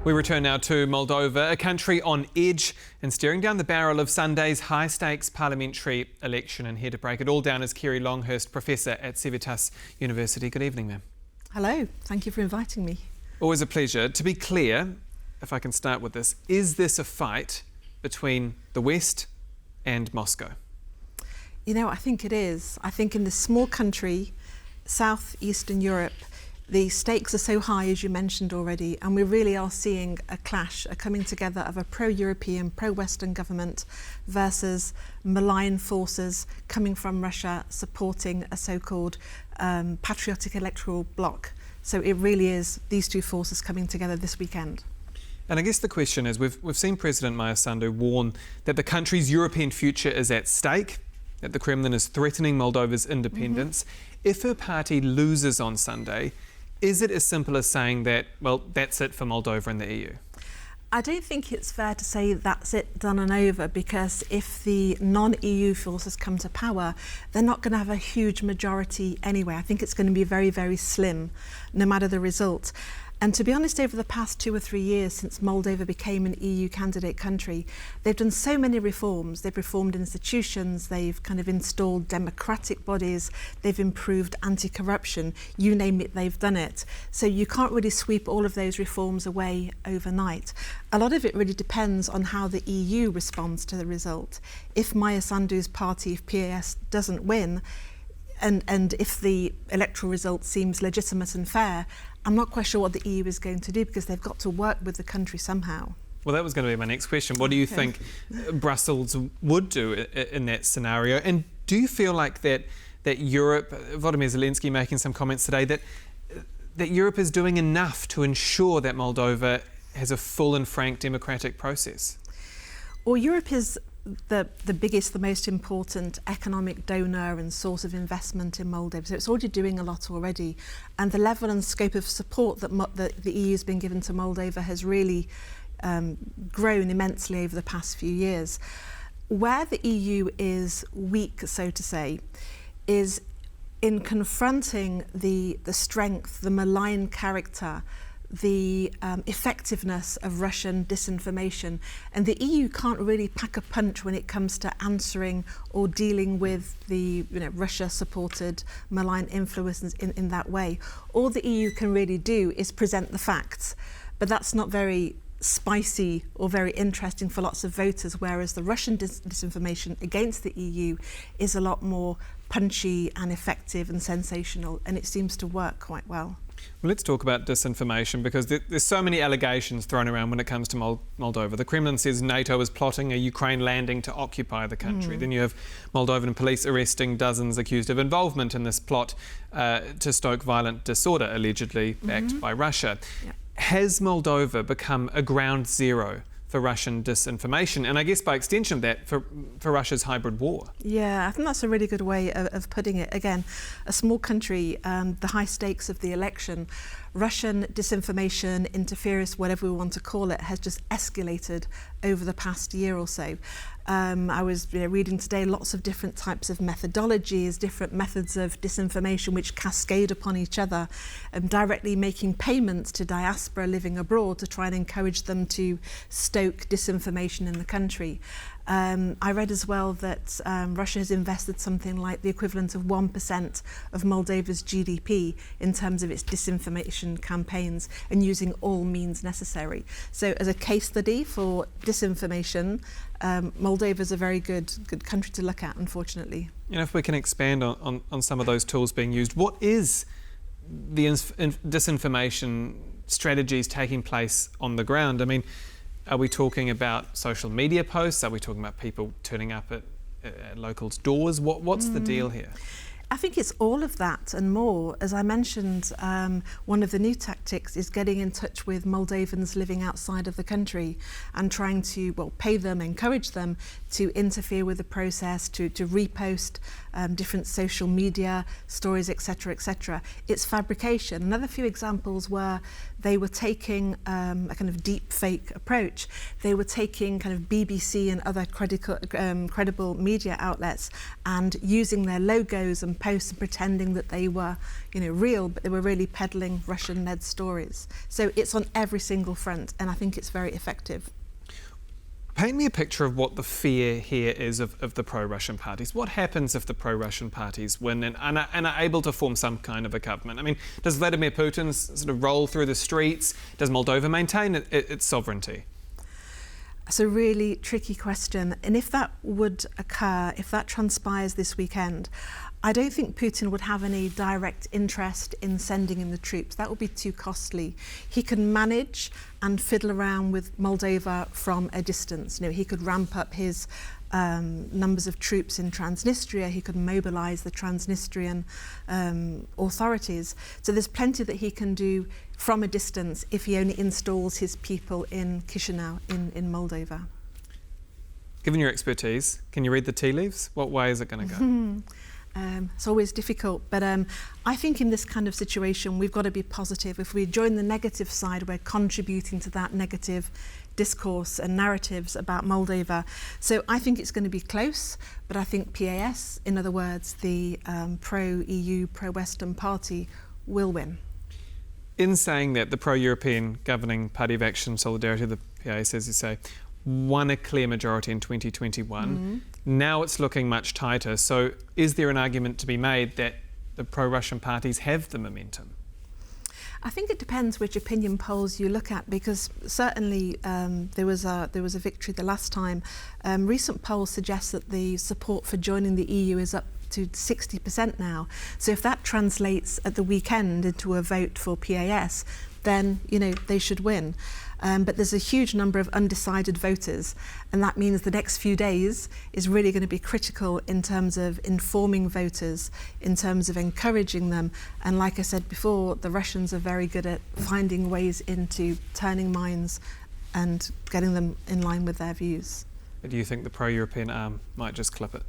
We return now to Moldova, a country on edge and staring down the barrel of Sunday's high-stakes parliamentary election. And here to break it all down is Kerry, Longhurst, Professor at Civitas University. Good evening, ma'am. Hello, thank you for inviting me. Always a pleasure. To be clear, if I can start with this, is this a fight between the West and Moscow? You know, I think it is. I think in this small country, southeastern Europe, the stakes are so high, as you mentioned already, and we really are seeing a clash, a coming together of a pro-European, pro-Western government versus malign forces coming from Russia supporting a so-called patriotic electoral bloc. So it really is these two forces coming together this weekend. And I guess the question is, we've seen President Maia Sandu warn that the country's European future is at stake, that the Kremlin is threatening Moldova's independence. If her party loses on Sunday, is it as simple as saying that, well, that's it for Moldova and the EU? I don't think it's fair to say that's it, done and over, because if the non-EU forces come to power, they're not going to have a huge majority anyway. I think it's going to be very, very slim, no matter the result. And to be honest, over the past 2 or 3 years since Moldova became an EU candidate country, they've done so many reforms. They've reformed institutions, they've kind of installed democratic bodies, they've improved anti-corruption, you name it, they've done it. So you can't really sweep all of those reforms away overnight. A lot of it really depends on how the EU responds to the result. If Maia Sandu's party, if PAS, doesn't win, and if the electoral result seems legitimate and fair, I'm not quite sure what the EU is going to do, because they've got to work with the country somehow. Well, that was going to be my next question. What do you think Brussels would do in that scenario? And do you feel like that Europe, Volodymyr Zelensky making some comments today, that Europe is doing enough to ensure that Moldova has a full and frank democratic process? Well, Europe is the biggest, the most important economic donor and source of investment in Moldova. So it's already doing a lot already. And the level and scope of support that the EU has been given to Moldova has really grown immensely over the past few years. Where the EU is weak, so to say, is in confronting the strength, the malign character, the effectiveness of Russian disinformation. And the EU can't really pack a punch when it comes to answering or dealing with the Russia-supported malign influences in that way. All the EU can really do is present the facts, but that's not very spicy or very interesting for lots of voters, whereas the Russian disinformation against the EU is a lot more punchy and effective and sensational, and it seems to work quite well. Well, let's talk about disinformation, because there's so many allegations thrown around when it comes to Moldova. The Kremlin says NATO is plotting a Ukraine landing to occupy the country. Then you have Moldovan police arresting dozens accused of involvement in this plot to stoke violent disorder, allegedly backed by Russia. Yep. Has Moldova become a ground zero for Russian disinformation, and I guess by extension of that, for Russia's hybrid war? Yeah, I think that's a really good way of putting it. Again, a small country, the high stakes of the election, Russian disinformation, interference, whatever we want to call it, has just escalated over the past year or so. I was reading today lots of different types of methodologies, different methods of disinformation which cascade upon each other, directly making payments to diaspora living abroad to try and encourage them to stoke disinformation in the country. I read as well that Russia has invested something like the equivalent of 1% of Moldova's GDP in terms of its disinformation campaigns, and using all means necessary. So as a case study for disinformation, Moldova is a very good country to look at, unfortunately. If we can expand on some of those tools being used, what is the disinformation strategies taking place on the ground? I mean, are we talking about social media posts? Are we talking about people turning up at locals' doors? What's the deal here? I think it's all of that and more. As I mentioned, one of the new tactics is getting in touch with Moldovans living outside of the country and trying to, pay them, encourage them to interfere with the process, to repost different social media stories, etc., etc. It's fabrication. Another few examples where they were taking a kind of deep fake approach. They were taking kind of BBC and other credible media outlets and using their logos and posts and pretending that they were, real, but they were really peddling Russian-led stories. So it's on every single front, and I think it's very effective. Paint me a picture of what the fear here is of the pro-Russian parties. What happens if the pro-Russian parties win and are able to form some kind of a government? I mean, does Vladimir Putin sort of roll through the streets? Does Moldova maintain its sovereignty? It's a really tricky question. And if that would occur, if that transpires this weekend, I don't think Putin would have any direct interest in sending in the troops. That would be too costly. He can manage and fiddle around with Moldova from a distance. He could ramp up his numbers of troops in Transnistria. He could mobilise the Transnistrian authorities. So there's plenty that he can do from a distance if he only installs his people in Chisinau, in Moldova. Given your expertise, can you read the tea leaves? What way is it going to go? It's always difficult, but I think in this kind of situation we've got to be positive. If we join the negative side, we're contributing to that negative discourse and narratives about Moldova. So I think it's going to be close, but I think PAS, in other words, the pro-EU, pro-Western party, will win. In saying that, the pro-European governing Party of Action Solidarity, the PAS, as you say, won a clear majority in 2021. Mm-hmm. Now it's looking much tighter. So is there an argument to be made that the pro-Russian parties have the momentum? I think it depends which opinion polls you look at, because certainly there was a victory the last time. Recent polls suggest that the support for joining the EU is up to 60% now. So if that translates at the weekend into a vote for PAS, then they should win. But there's a huge number of undecided voters, and that means the next few days is really going to be critical in terms of informing voters, in terms of encouraging them. And like I said before, the Russians are very good at finding ways into turning minds and getting them in line with their views. Do you think the pro-European arm might just clip it?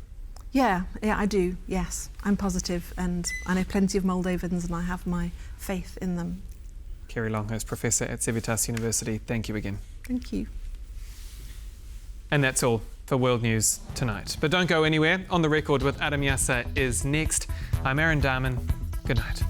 Yeah, I do, yes. I'm positive, and I know plenty of Moldovans, and I have my faith in them. Kerry Longhurst, Professor at Civitas University, thank you again. Thank you. And that's all for World News tonight. But don't go anywhere. On the Record with Adam Yasser is next. I'm Aaron Darman. Good night.